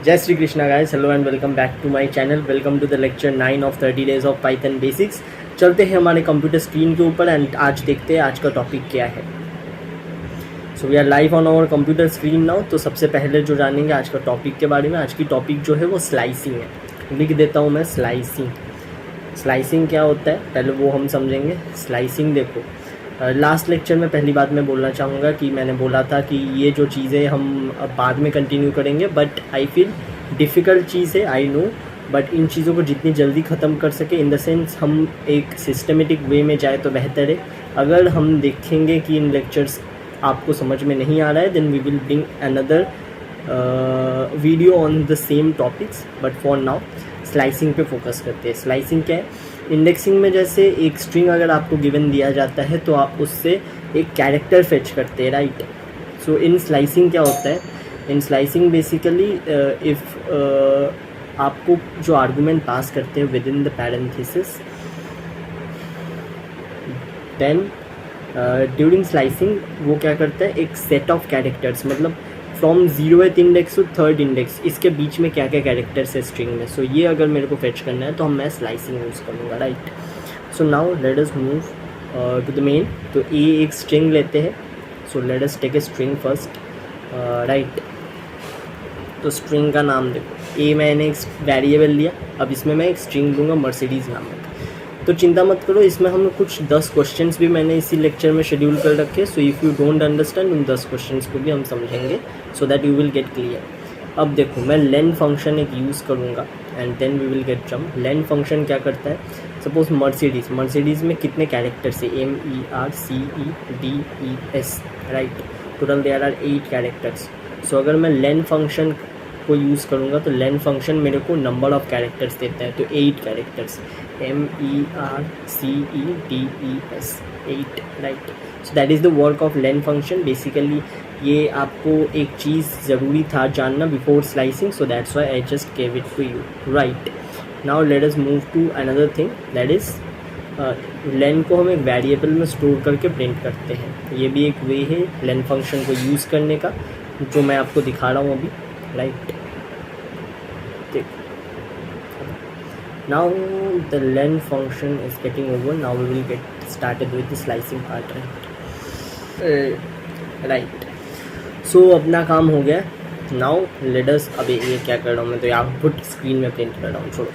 जय Shri Krishna guys, hello and welcome back to my channel. Welcome to the lecture 9 of 30 days of Python basics. चलते हैं हमारे computer screen के ऊपर and आज देखते हैं आज का टॉपिक क्या है। So we are live on our computer screen now. तो सबसे पहले जो जानेंगे आज का टॉपिक के बारे में, आज की टॉपिक जो है वो स्लाइसिंग है। लिख देता हूँ मैं स्लाइसिंग। स्लाइसिंग क्या होता है पहले वो हम समझेंगे। स्लाइसिंग देखो, लास्ट लेक्चर में पहली बात मैं बोलना चाहूँगा कि मैंने बोला था कि ये जो चीज़ें हम बाद में कंटिन्यू करेंगे, बट आई फील डिफ़िकल्ट चीज़ है, आई नो, बट इन चीज़ों को जितनी जल्दी ख़त्म कर सके, इन द सेंस हम एक सिस्टमेटिक वे में जाए तो बेहतर है। अगर हम देखेंगे कि इन लेक्चर्स आपको समझ में नहीं आ रहा है, then we will bring another video on the same topics, but for now slicing पे फोकस करते हैं। स्लाइसिंग क्या है? इंडेक्सिंग में जैसे एक स्ट्रिंग अगर आपको गिवन दिया जाता है तो आप उससे एक कैरेक्टर फेच करते हैं, राइट। सो इन स्लाइसिंग क्या होता है? इन स्लाइसिंग बेसिकली इफ़ आपको जो आर्गुमेंट पास करते हैं within the parenthesis, then during slicing वो क्या करता है, एक सेट ऑफ कैरेक्टर्स, मतलब from 0th index to 3rd index, इसके बीच में क्या क्या कैरेक्टर्स है स्ट्रिंग में। सो ये अगर मेरे को फेच करना है तो मैं स्लाइसिंग यूज़ करूँगा, right. So now let us move to the main. तो ए एक स्ट्रिंग लेते हैं। So let us take a string first, right. तो स्ट्रिंग का नाम देखो, ए मैंने एक वेरिएबल लिया, अब इसमें मैं एक स्ट्रिंग लूँगा मर्सिडीज़ नामक। तो चिंता मत करो, इसमें हम कुछ 10 क्वेश्चंस भी मैंने इसी लेक्चर में शेड्यूल कर रखे। So if you don't understand, उन 10 क्वेश्चंस को भी हम समझेंगे so that you will get clear. अब देखो, मैं लेन फंक्शन एक यूज़ करूँगा and then we will get jump. Len function क्या करता है? सपोज मर्सिडीज़ में कितने कैरेक्टर्स है? MERCEDES, right. Total there are 8 characters. So अगर मैं लेन फंक्शन को यूज़ करूँगा तो लेन फंक्शन मेरे को नंबर ऑफ़ कैरेक्टर्स देता है, तो 8 characters, MERCEDES, 8, right. So that is the work of len function. Basically ये आपको एक चीज़ ज़रूरी था जानना before slicing, so that's why I just gave it to you, right. Now let us move to another thing, that is len को हम एक वेरिएबल में स्टोर करके प्रिंट करते हैं। ये भी एक वे है लेन फंक्शन को यूज़ करने का, जो मैं आपको दिखा रहा हूँ अभी, right. Now the len function is getting over. Now we will get started with the slicing part, right. So अपना काम हो गया। Now let us, अभी ये क्या कर रहा हूँ मैं, तो आउटपुट स्क्रीन में प्रिंट कर रहा हूँ, छोड़ो।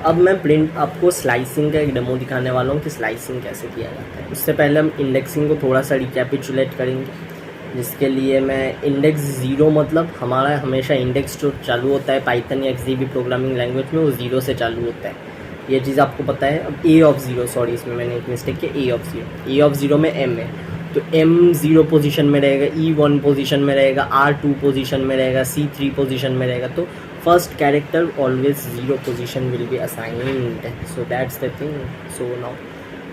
अब मैं प्रिंट आपको स्लाइसिंग का एक डेमो दिखाने वाला हूँ कि स्लाइसिंग कैसे किया जाता है। उससे पहले हम इंडेक्सिंग को थोड़ा सा रिकैपिचुलेट करेंगे, जिसके लिए मैं इंडेक्स 0, मतलब हमारा हमेशा इंडेक्स जो चालू होता है पाइथन या XDB प्रोग्रामिंग लैंग्वेज में, वो 0 से चालू होता है। ये चीज़ आपको पता है। अब A ऑफ 0, सॉरी इसमें मैंने एक मिस्टेक किया, A ऑफ 0 में M है, तो M 0 पोजीशन में रहेगा, E 1 पोजीशन में रहेगा, R 2 पोजीशन में रहेगा, C 3 पोजीशन में रहेगा। तो first character always 0 position will be assigned. So that's the thing. So now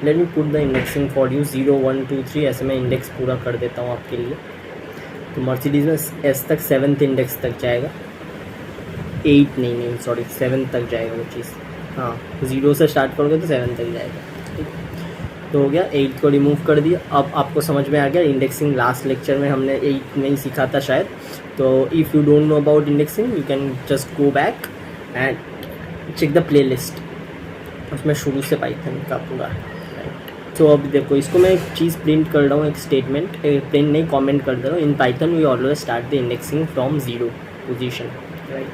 let me put the indexing for you. 0 1 2 3 ऐसे मैं इंडेक्स पूरा कर देता हूँ आपके लिए। तो मर्सिडीज़ में S तक 7th इंडेक्स तक जाएगा, 8 नहीं सॉरी 7 तक जाएगा वो चीज़। हाँ, 0 से स्टार्ट करोगे तो 7 तक जाएगा, ठीक। तो हो गया, 8 को रिमूव कर दिया। अब आपको समझ में आ गया इंडेक्सिंग। लास्ट लेक्चर में हमने 8 नहीं सीखा था शायद। तो if you don't know about indexing, you can just go back and check the playlist, उसमें शुरू से पाइथन का पूरा, राइट। तो अब देखो, इसको मैं एक चीज़ प्रिंट कर रहा हूँ, एक स्टेटमेंट, प्रिंट नहीं कमेंट कर दे रहा हूँ। In Python we always start the indexing from 0 position, right.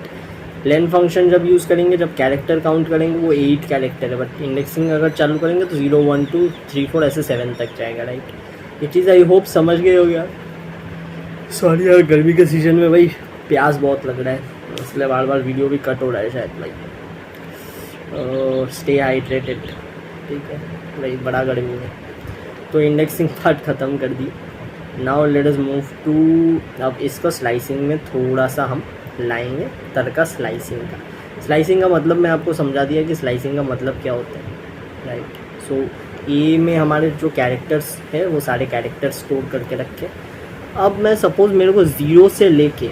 Len function जब यूज़ करेंगे, जब कैरेक्टर काउंट करेंगे, वो 8 कैरेक्टर है, बट इंडेक्सिंग अगर चालू करेंगे तो 0 1 2 3 4 ऐसे 7 तक जाएगा, राइट। ये चीज़ आई होप समझ गए हो गया। सॉरी यार, गर्मी के सीज़न में भाई प्यास बहुत लग रहा है, इसलिए बार बार वीडियो भी कट हो रहा है शायद भाई। स्टे हाइड्रेटेड, ठीक है भाई, बड़ा गर्मी है। तो इंडेक्सिंग पार्ट ख़त्म कर दी। Now let us move to, अब इसको स्लाइसिंग में थोड़ा सा हम लाएंगे तरीका स्लाइसिंग का। स्लाइसिंग का मतलब मैं आपको समझा दिया कि स्लाइसिंग का मतलब क्या होता है, राइट। सो ए में हमारे जो कैरेक्टर्स है वो सारे कैरेक्टर्स स्टोर करके रखे। अब मैं सपोज़ मेरे को 0 से लेके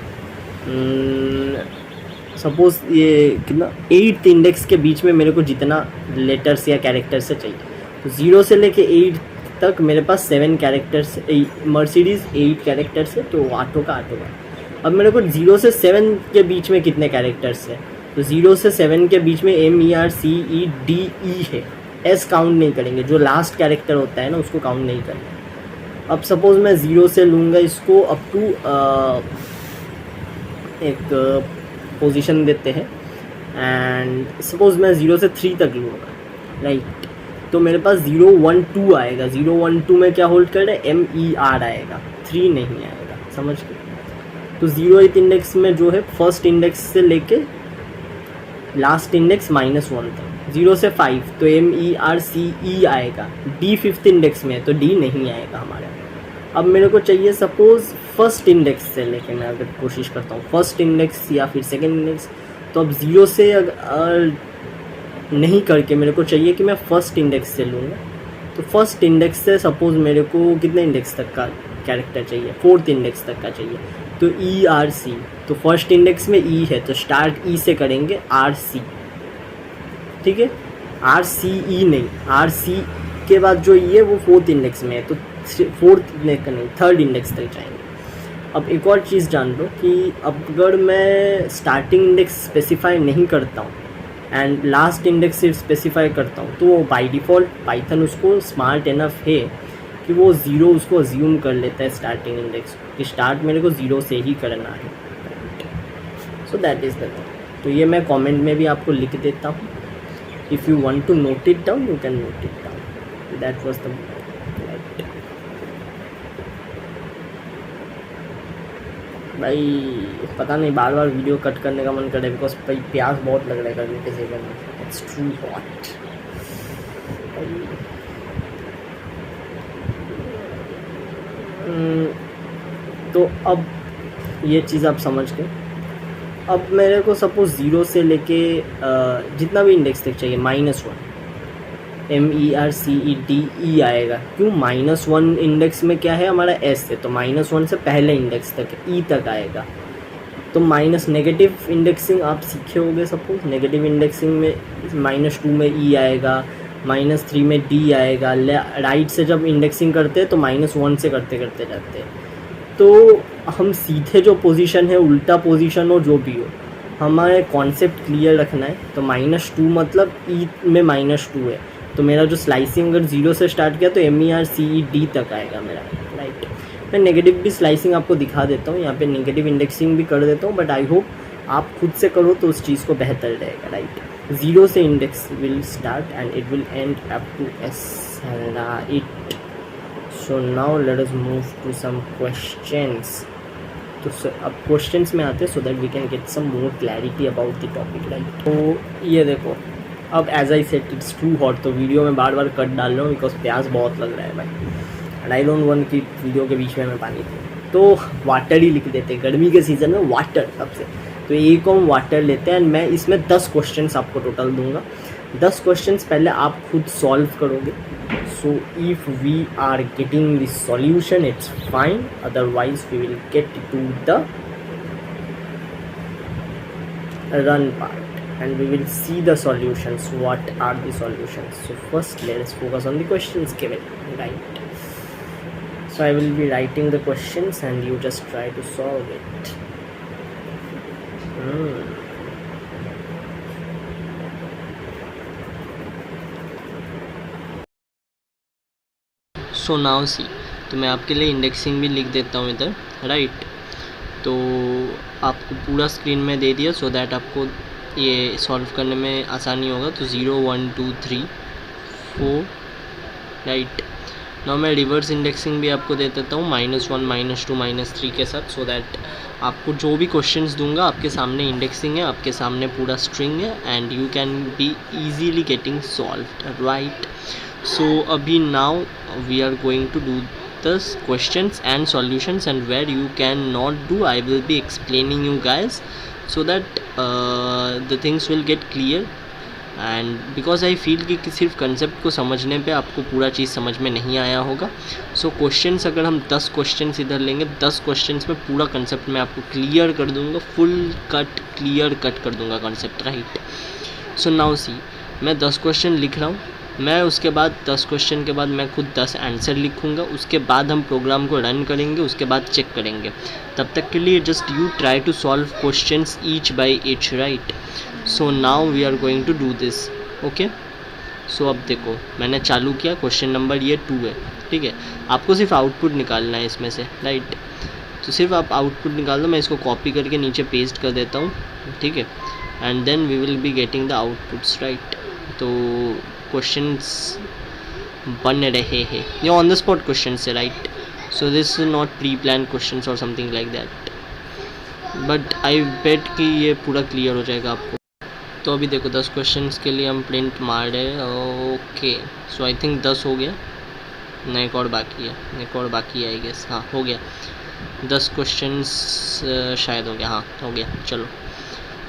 सपोज़ ये कितना 8th इंडेक्स के बीच में मेरे को जितना लेटर्स या कैरेक्टर्स से चाहिए, तो 0 से लेके 8 तक मेरे पास 7 कैरेक्टर्स, मर्सिडीज़ 8 कैरेक्टर्स है, तो आठों का अब मेरे को 0 से 7 के बीच में कितने कैरेक्टर्स हैं, तो 0 से 7 के बीच में MERCEDE है, S काउंट नहीं करेंगे, जो लास्ट कैरेक्टर होता है ना उसको काउंट नहीं करना। अब सपोज़ मैं 0 से लूँगा इसको अप टू एक पोजीशन देते हैं, एंड सपोज़ मैं 0 से 3 तक लूँगा, राइट, तो मेरे पास 0 1 2 आएगा। 0 1 2 में क्या होल्ड कर रहे हैं, MER आएगा, 3 नहीं आएगा, समझ गए। तो 0th इंडेक्स में जो है फर्स्ट इंडेक्स से लेके लास्ट इंडेक्स -1 तक, 0 से 5 तो MERCE आएगा। D 5th इंडेक्स में तो D नहीं आएगा हमारे। अब मेरे को चाहिए सपोज़ फर्स्ट इंडेक्स से लेके, मैं अगर कोशिश करता हूँ फर्स्ट इंडेक्स या फिर सेकेंड इंडेक्स, तो अब 0 से अगर नहीं करके मेरे को चाहिए कि मैं फर्स्ट इंडेक्स से लूँगा। तो फर्स्ट इंडेक्स से सपोज़ मेरे को कितने इंडेक्स तक का कैरेक्टर चाहिए, 4th इंडेक्स तक का चाहिए, तो ERC, तो फर्स्ट इंडेक्स में E है तो स्टार्ट E से करेंगे RC, ठीक है, RCE नहीं, RC के बाद जो E है वो 4th इंडेक्स में है, तो 4th इंडेक्स नहीं 3rd इंडेक्स तक जाएंगे। अब एक और चीज़ जान लो कि अगर मैं स्टार्टिंग इंडेक्स स्पेसिफाई नहीं करता हूँ एंड लास्ट इंडेक्स सिर्फ स्पेसिफाई करता हूँ, तो वो बाय डिफ़ॉल्ट पाइथन उसको स्मार्ट इनफ है कि वो 0 उसको अज्यूम कर लेता है स्टार्टिंग इंडेक्स कि स्टार्ट मेरे को 0 से ही करना है। सो दैट इज़ द थिंग। तो ये मैं कमेंट में भी आपको लिख देता हूँ, if you want to note it down you can note it down. That was the भाई पता नहीं बार बार वीडियो कट करने का मन करे बिकॉज भाई प्यास बहुत लग रहा है गर्मी के सीजन में, इट्स टू हॉट। तो अब ये चीज़ आप समझ गए। अब मेरे को सपोज 0 से लेके जितना भी इंडेक्स तक चाहिए -1 MERCEDE आएगा। क्यों, -1 इंडेक्स में क्या है हमारा S है, तो -1 से पहले इंडेक्स तक E तक आएगा। तो माइनस नेगेटिव इंडेक्सिंग आप सीखे होंगे, सपोज नेगेटिव इंडेक्सिंग में -2 में E आएगा, -3 में D आएगा। राइट से जब इंडेक्सिंग करते हैं तो -1 से करते करते जाते हैं। तो हम सीधे जो पोजीशन है, उल्टा पोजीशन हो जो भी हो, हमारे कॉन्सेप्ट क्लियर रखना है। तो -2 मतलब E में -2 है, तो मेरा जो स्लाइसिंग अगर 0 से स्टार्ट किया तो MERCED तक आएगा मेरा, राइट। मैं नेगेटिव भी स्लाइसिंग आपको दिखा देता हूँ, यहाँ पे नेगेटिव इंडेक्सिंग भी कर देता हूँ, बट आई होप आप खुद से करो तो उस चीज़ को बेहतर रहेगा, राइट। 0 से index will start and it will end up to S, right. So now let us move to some questions. तो अब क्वेश्चंस में आते हैं so that we can get some more clarity about the topic, right. तो ये देखो, अब as I said it's too hot, तो वीडियो में बार बार कट डाल रहा हूँ बिकॉज प्यास बहुत लग रहा है भाई, एंड आई डोंट वांट कि वीडियो के बीच में मैं पानी पीऊँ। तो वाटर ही लिख देते हैं, गर्मी के सीज़न में वाटर सबसे। तो एक हम वाटर लेते हैं एंड मैं इसमें 10 क्वेश्चंस आपको टोटल दूंगा। 10 क्वेश्चंस पहले आप खुद सॉल्व करोगे। So if we are getting the solution it's fine, otherwise we will get to the run part and we will see the solutions. What are the solutions? So first let us focus on the questions given, right? So I will be writing the questions and you just try to solve it. So now see, तो मैं आपके लिए indexing भी लिख देता हूँ इधर, right. तो आपको पूरा स्क्रीन में दे दिया सो दैट आपको ये सॉल्व करने में आसानी होगा। तो 0 1 2 3 4, राइट। नाउ मैं रिवर्स इंडेक्सिंग भी आपको दे देता हूँ -1 -2 -3 के साथ, सो दैट आपको जो भी क्वेश्चंस दूंगा आपके सामने इंडेक्सिंग है, आपके सामने पूरा स्ट्रिंग है and you can be easily getting solved, right. So अभी now we are going to do the questions and solutions, and where you can not do I will be explaining you guys so that the things will get clear, and because I feel कि सिर्फ concept को समझने पे आपको पूरा चीज़ समझ में नहीं आया होगा। सो क्वेश्चंस अगर हम 10 क्वेश्चंस इधर लेंगे, 10 क्वेश्चंस में पूरा कंसेप्ट मैं आपको क्लियर कर दूंगा, फुल कट क्लियर कट कर दूंगा concept, right. So now see, मैं 10 क्वेश्चन लिख रहा हूँ मैं उसके बाद 10 क्वेश्चन के बाद मैं खुद 10 आंसर लिखूँगा, उसके बाद हम प्रोग्राम को रन करेंगे, उसके बाद चेक करेंगे। तब तक के लिए just you try to solve questions each by each, right. So now we are going to do this, okay. So अब देखो मैंने चालू किया, क्वेश्चन नंबर ये 2 है, ठीक है। आपको सिर्फ आउटपुट निकालना है इसमें से, राइट। तो सिर्फ आप आउटपुट निकाल दो, मैं इसको कॉपी करके नीचे पेस्ट कर देता हूँ, ठीक है। And then we will be getting the outputs, right. तो क्वेश्चंस बन रहे हैं, ये ऑन द स्पॉट क्वेश्चंस है, right. So this is not pre plan questions और something like that, but I bet कि ये पूरा क्लियर हो जाएगा आपको। तो अभी देखो 10 क्वेश्चंस के लिए हम प्रिंट मार रहे हैं, ओके। सो आई थिंक 10 हो गया, नहीं एक और बाकी है, एक और बाकी है आई गेस, हाँ हो गया 10 क्वेश्चंस शायद हो गया, हाँ हो गया, चलो।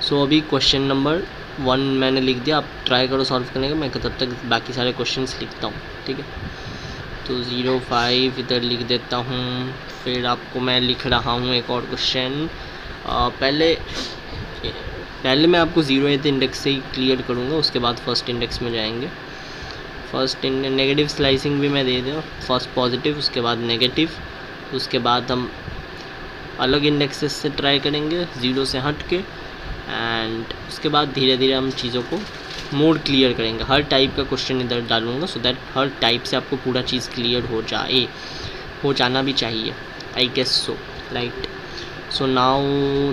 सो अभी क्वेश्चन नंबर 1 मैंने लिख दिया, आप ट्राई करो सॉल्व करने का, मैं तब तक बाकी सारे क्वेश्चंस लिखता हूँ, ठीक है। तो 05 इधर लिख देता हूँ, फिर आपको मैं लिख रहा हूँ एक और क्वेश्चन। पहले मैं आपको 0th इंडेक्स से ही क्लियर करूँगा, उसके बाद फर्स्ट इंडेक्स में जाएंगे। फर्स्ट नेगेटिव स्लाइसिंग भी मैं दे दूँ, फर्स्ट पॉजिटिव, उसके बाद नेगेटिव, उसके बाद हम अलग इंडेक्सेस से ट्राई करेंगे 0 से हट के, एंड उसके बाद धीरे धीरे हम चीज़ों को मोड क्लियर करेंगे। हर टाइप का क्वेश्चन इधर डालूंगा सो दैट हर टाइप से आपको पूरा चीज़ क्लियर हो जाना भी चाहिए, I guess so, right. So now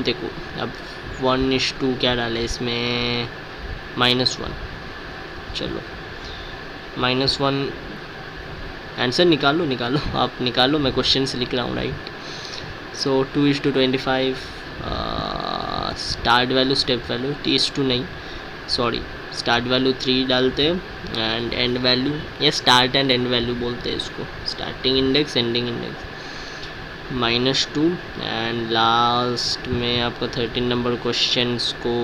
देखो अब 1:2 क्या डाले इसमें, -1, चलो -1 आंसर निकालो आप निकालो, मैं क्वेश्चन से लिख रहा हूँ, राइट। सो 2:25, स्टार्ट वैल्यू स्टेप वैल्यू 2 नहीं सॉरी स्टार्ट वैल्यू 3 डालते हैं, एंड एंड वैल्यू, ये स्टार्ट एंड एंड वैल्यू बोलते हैं इसको, starting index ending index -2, and last में आपका 13 नंबर क्वेश्चंस को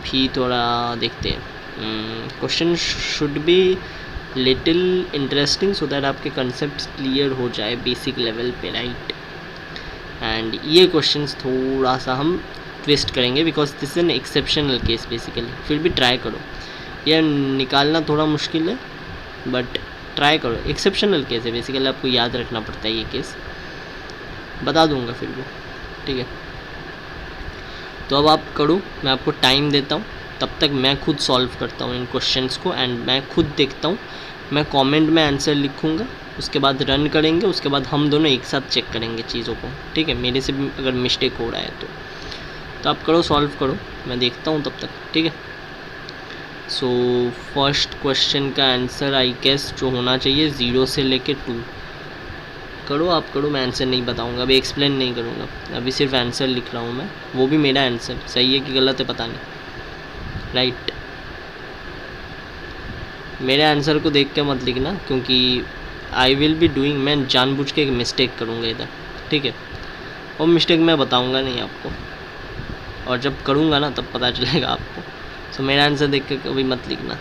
भी थोड़ा देखते हैं। Question should be little interesting so that आपके कंसेप्ट क्लियर हो जाए बेसिक लेवल पे, राइट। एंड ये क्वेश्चंस थोड़ा सा हम ट्विस्ट करेंगे because this is an exceptional case basically, फिर भी ट्राई करो, यह निकालना थोड़ा मुश्किल है बट ट्राई करो, एक्सेप्शनल केस है बेसिकली, आपको याद रखना पड़ता है ये केस, बता दूंगा फिर भी, ठीक है। तो अब आप करो, मैं आपको टाइम देता हूँ, तब तक मैं खुद सॉल्व करता हूँ इन क्वेश्चंस को, एंड मैं खुद देखता हूँ, मैं कमेंट में आंसर लिखूँगा, उसके बाद रन करेंगे, उसके बाद हम दोनों एक साथ चेक करेंगे चीज़ों को, ठीक है। मेरे से भी अगर मिस्टेक हो रहा है तो आप करो, सॉल्व करो, मैं देखता हूँ तब तक, ठीक है। सो फर्स्ट क्वेश्चन का आंसर आई गेस जो होना चाहिए 0 से लेके 2, करो आप करो, मैं आंसर नहीं बताऊँगा, अभी एक्सप्लेन नहीं करूँगा, अभी सिर्फ आंसर लिख रहा हूँ मैं, वो भी मेरा आंसर सही है कि गलत है पता नहीं, राइट। मेरे आंसर को देख के मत लिखना क्योंकि आई विल बी डूइंग, मैं जानबूझ के एक मिस्टेक करूँगा इधर, ठीक है। और मिस्टेक मैं बताऊँगा नहीं आपको, और जब करूँगा ना तब पता चलेगा आपको। सो मेरा आंसर देख के कभी मत लिखना,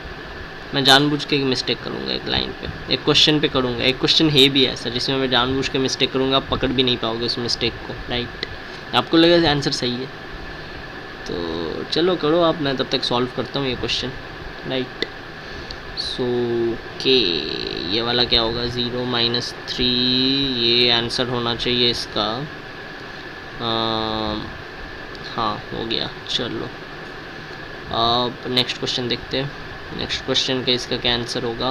मैं जानबूझ के एक मिस्टेक करूँगा एक लाइन पे, एक क्वेश्चन पे करूँगा, एक क्वेश्चन है भी ऐसा जिसमें मैं जानबूझ के मिस्टेक करूँगा, आप पकड़ भी नहीं पाओगे उस मिस्टेक को, राइट। आपको लगेगा आंसर सही है, तो चलो करो आप, मैं तब तक सॉल्व करता हूँ ये क्वेश्चन, राइट। सो के ये वाला क्या होगा, 0 -3, ये आंसर होना चाहिए इसका, हाँ हो गया, चलो अब नेक्स्ट क्वेश्चन देखते हैं। नेक्स्ट क्वेश्चन का इसका क्या आंसर होगा,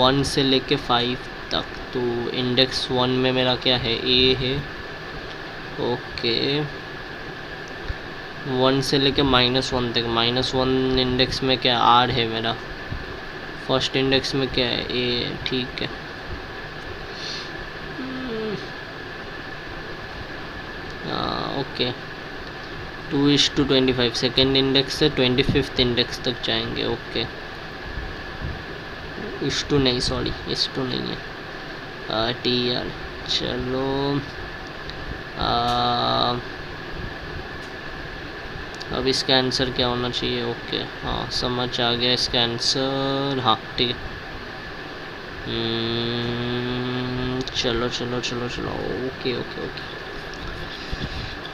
1 से लेके 5 तक, तो इंडेक्स 1 में मेरा क्या है, ए है, ओके। 1 से लेके -1 तक, -1 इंडेक्स में क्या आर है मेरा, फर्स्ट इंडेक्स में क्या है, ए, ठीक है। ओके 2:25, सेकेंड इंडेक्स से 25th इंडेक्स तक जाएंगे, ओके। इस2 नहीं सॉरी, इस2 नहीं है, टी आर, चलो अब इसका आंसर क्या होना चाहिए, ओके हाँ समझ आ गया इसका आंसर, हाँ ठीक है। चलो चलो चलो चलो, ओके ओके ओके,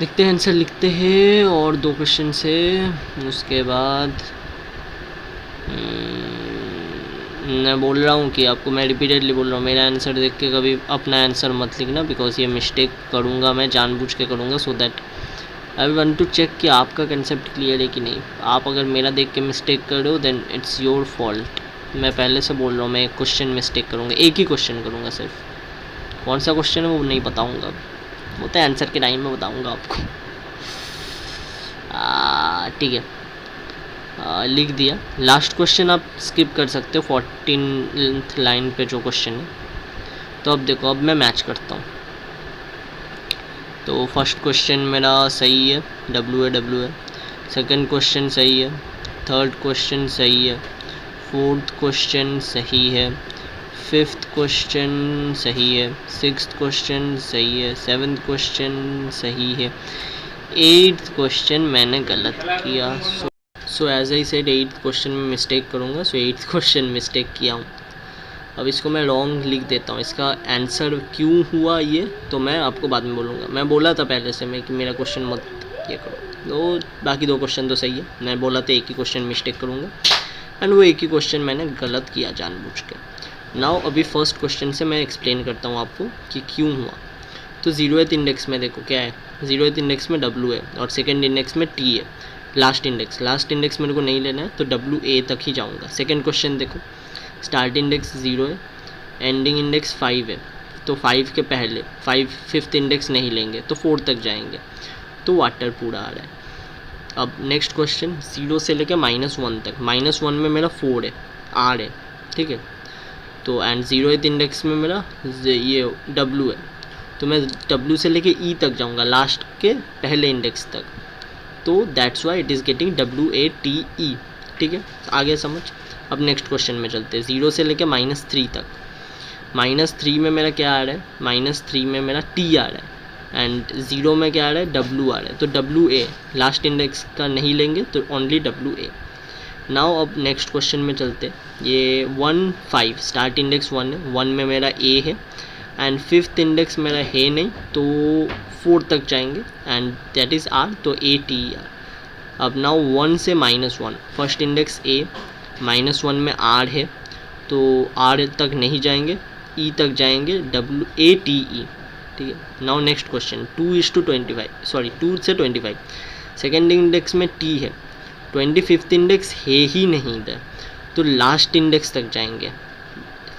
लिखते हैं आंसर, लिखते हैं, और 2 क्वेश्चन से उसके बाद मैं बोल रहा हूँ कि आपको, मैं रिपीटेडली बोल रहा हूँ, मेरा आंसर देख के कभी अपना आंसर मत लिखना, बिकॉज ये मिस्टेक करूँगा मैं, जानबूझ के करूँगा, so that I want to check कि आपका कंसेप्ट क्लियर है कि नहीं। आप अगर मेरा देख के मिस्टेक कर रहे हो देन इट्स योर फॉल्ट। मैं पहले से बोल रहा हूँ, मैं एक क्वेश्चन मिस्टेक करूँगा, एक ही क्वेश्चन करूँगा सिर्फ। कौन सा क्वेश्चन है वो नहीं बताऊँगा, वो तो आंसर के टाइम में बताऊँगा आपको। ठीक है, लिख दिया। लास्ट क्वेश्चन आप स्किप कर सकते हो, 14th लाइन पे जो क्वेश्चन है। तो अब देखो, अब मैं मैच करता हूँ। तो फर्स्ट क्वेश्चन मेरा सही है, डब्ल्यू है। सेकंड क्वेश्चन सही है, थर्ड क्वेश्चन सही है, फोर्थ क्वेश्चन सही है, फिफ्थ क्वेश्चन सही है, सिक्स्थ क्वेश्चन सही है, सेवन्थ क्वेश्चन सही है, एट्थ क्वेश्चन मैंने गलत किया। So as I said, eighth question में मिस्टेक करूँगा, सो एट्थ क्वेश्चन मिस्टेक किया हूँ। अब इसको मैं रॉन्ग लिख देता हूँ। इसका आंसर क्यों हुआ ये तो मैं आपको बाद में बोलूँगा। मैं बोला था पहले से मैं कि मेरा क्वेश्चन मत ये करो, तो बाकी दो क्वेश्चन तो सही है। मैं बोला था एक ही क्वेश्चन मिस्टेक करूँगा, एंड वो एक ही क्वेश्चन मैंने गलत किया जानबूझ के। नाउ अभी फर्स्ट क्वेश्चन से मैं एक्सप्लेन करता हूँ आपको कि क्यों हुआ। तो 0th इंडेक्स में देखो क्या है, 0th इंडेक्स में W है और सेकेंड इंडेक्स में T है। लास्ट इंडेक्स मेरे को नहीं लेना है, तो WA तक ही जाऊँगा। सेकेंड क्वेश्चन देखो, स्टार्ट इंडेक्स 0 है, एंडिंग इंडेक्स 5 है, तो 5 के पहले 5th इंडेक्स नहीं लेंगे तो 4 तक जाएंगे, तो वाटर पूरा आ रहा है। अब नेक्स्ट क्वेश्चन, 0 से लेकर -1 तक, -1 में मेरा 4 है, R है, ठीक है। तो एंड 0th इंडेक्स में मेरा ये W है, तो मैं W से लेके E तक जाऊंगा, लास्ट के पहले इंडेक्स तक, तो that's why it is getting WATE, ठीक है। आगे समझ। अब नेक्स्ट क्वेश्चन में चलते हैं, 0 से लेके -3 तक। -3 में मेरा क्या आ रहा है, -3 में मेरा T आ रहा है, एंड 0 में क्या आ रहा है, W आ रहा है, तो WA लास्ट इंडेक्स का नहीं लेंगे, तो ओनली WA। नाउ अब नेक्स्ट क्वेश्चन में चलते, ये 1 5 स्टार्ट इंडेक्स 1 है, 1 में मेरा A है, एंड 5th इंडेक्स मेरा है नहीं, तो 4 तक जाएंगे, एंड दैट इज़ R, तो ATER। अब नाउ 1 से -1, फर्स्ट इंडेक्स A, -1 में R है, तो R तक नहीं जाएंगे, E तक जाएंगे, WATE, ठीक है। नाउ नेक्स्ट क्वेश्चन, 2 से 25, सेकेंड इंडेक्स में T है, 25th इंडेक्स है ही नहीं इधर, तो लास्ट इंडेक्स तक जाएंगे।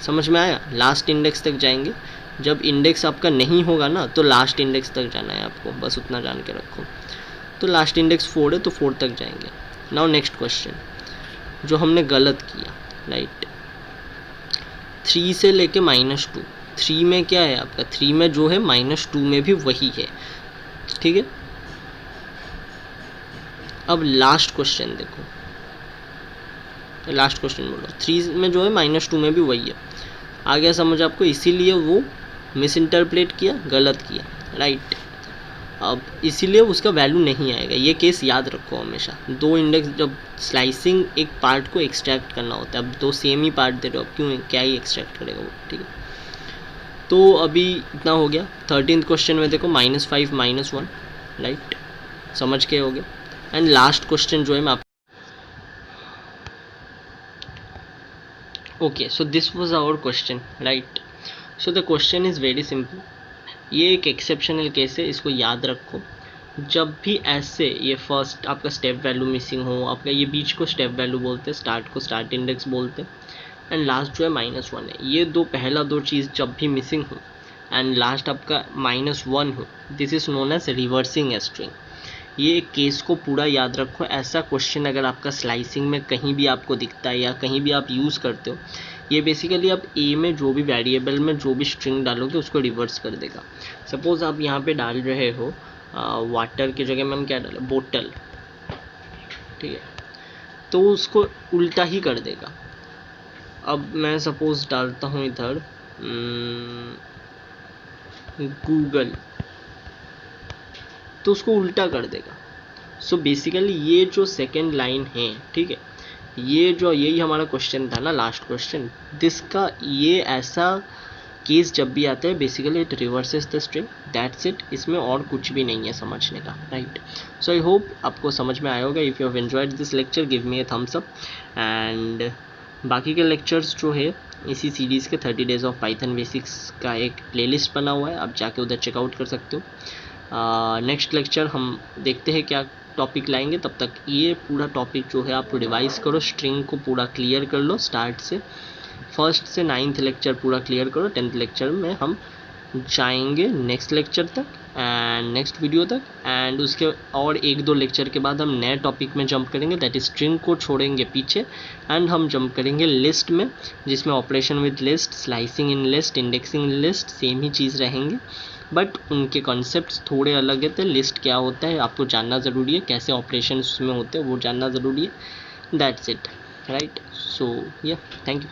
समझ में आया, लास्ट इंडेक्स तक जाएंगे। जब इंडेक्स आपका नहीं होगा ना, तो लास्ट इंडेक्स तक जाना है आपको, बस उतना जान के रखो। तो लास्ट इंडेक्स 4 है, तो 4 तक जाएंगे। नाउ नेक्स्ट क्वेश्चन जो हमने गलत किया, राइट, 3 से लेके -2, 3 में क्या है आपका, 3 में जो है -2 में भी वही है, ठीक है। अब लास्ट क्वेश्चन देखो, लास्ट क्वेश्चन बोलो, 3 में जो है -2 में भी वही है। आ गया समझ आपको, इसीलिए वो मिस इंटरप्रेट किया, गलत किया, राइट। अब इसीलिए उसका वैल्यू नहीं आएगा, ये केस याद रखो हमेशा। दो इंडेक्स, जब स्लाइसिंग एक पार्ट को एक्सट्रैक्ट करना होता है, अब दो सेम ही पार्ट दे रहे हो, क्यों क्या ही एक्सट्रैक्ट करेगा वो, ठीक है। तो अभी इतना हो गया। 13th क्वेश्चन में देखो, -5 -1, राइट, समझ के हो गया। एंड लास्ट क्वेश्चन जो है मैं okay, so this was our question, right. So the question is very simple. ये एक एक्सेप्शनल केस है, इसको याद रखो। जब भी ऐसे ये फर्स्ट आपका स्टेप वैल्यू मिसिंग हो, आपका ये बीच को स्टेप वैल्यू बोलते हैं, स्टार्ट को स्टार्ट इंडेक्स बोलते हैं, एंड लास्ट जो है -1 है, ये पहला दो चीज़ जब भी मिसिंग हो एंड लास्ट आपका -1 हो, this is known as reversing a string. ये केस को पूरा याद रखो। ऐसा क्वेश्चन अगर आपका स्लाइसिंग में कहीं भी आपको दिखता है या कहीं भी आप यूज़ करते हो, ये बेसिकली आप ए में जो भी वेरिएबल में जो भी स्ट्रिंग डालोगे उसको रिवर्स कर देगा। सपोज आप यहाँ पे डाल रहे हो वाटर की जगह में हम क्या डालें, बोतल, ठीक है, तो उसको उल्टा ही कर देगा। अब मैं सपोज डालता हूँ इधर गूगल, तो उसको उल्टा कर देगा। सो बेसिकली ये जो सेकेंड लाइन है, ठीक है, ये जो यही हमारा क्वेश्चन था ना, लास्ट क्वेश्चन, जिसका ये ऐसा केस जब भी आता है, basically it reverses the string, that's it. इसमें और कुछ भी नहीं है समझने का, राइट। सो आई होप आपको समझ में आया होगा। If you have enjoyed this lecture, give me a thumbs up, and बाकी के लेक्चर्स जो है इसी सीरीज़ के 30 डेज ऑफ पाइथन बेसिक्स का एक प्लेलिस्ट बना हुआ है, आप जाके उधर चेकआउट कर सकते हो। नेक्स्ट लेक्चर हम देखते हैं क्या टॉपिक लाएंगे, तब तक ये पूरा टॉपिक जो है आप रिवाइज़ करो, स्ट्रिंग को पूरा क्लियर कर लो स्टार्ट से, फर्स्ट से 9th लेक्चर पूरा क्लियर करो। 10th लेक्चर में हम जाएंगे नेक्स्ट लेक्चर तक एंड नेक्स्ट वीडियो तक, एंड उसके और 1-2 लेक्चर के बाद हम नए टॉपिक में जंप करेंगे, दैट इज स्ट्रिंग को छोड़ेंगे पीछे एंड हम जंप करेंगे लिस्ट में, जिसमें operation with list, slicing in list, indexing in list same ही चीज़ रहेंगे, बट उनके कॉन्सेप्ट्स थोड़े अलग है। तो लिस्ट क्या होता है आपको जानना ज़रूरी है, कैसे ऑपरेशन उसमें होते हैं वो जानना ज़रूरी है, दैट्स इट, राइट। सो या थैंक यू।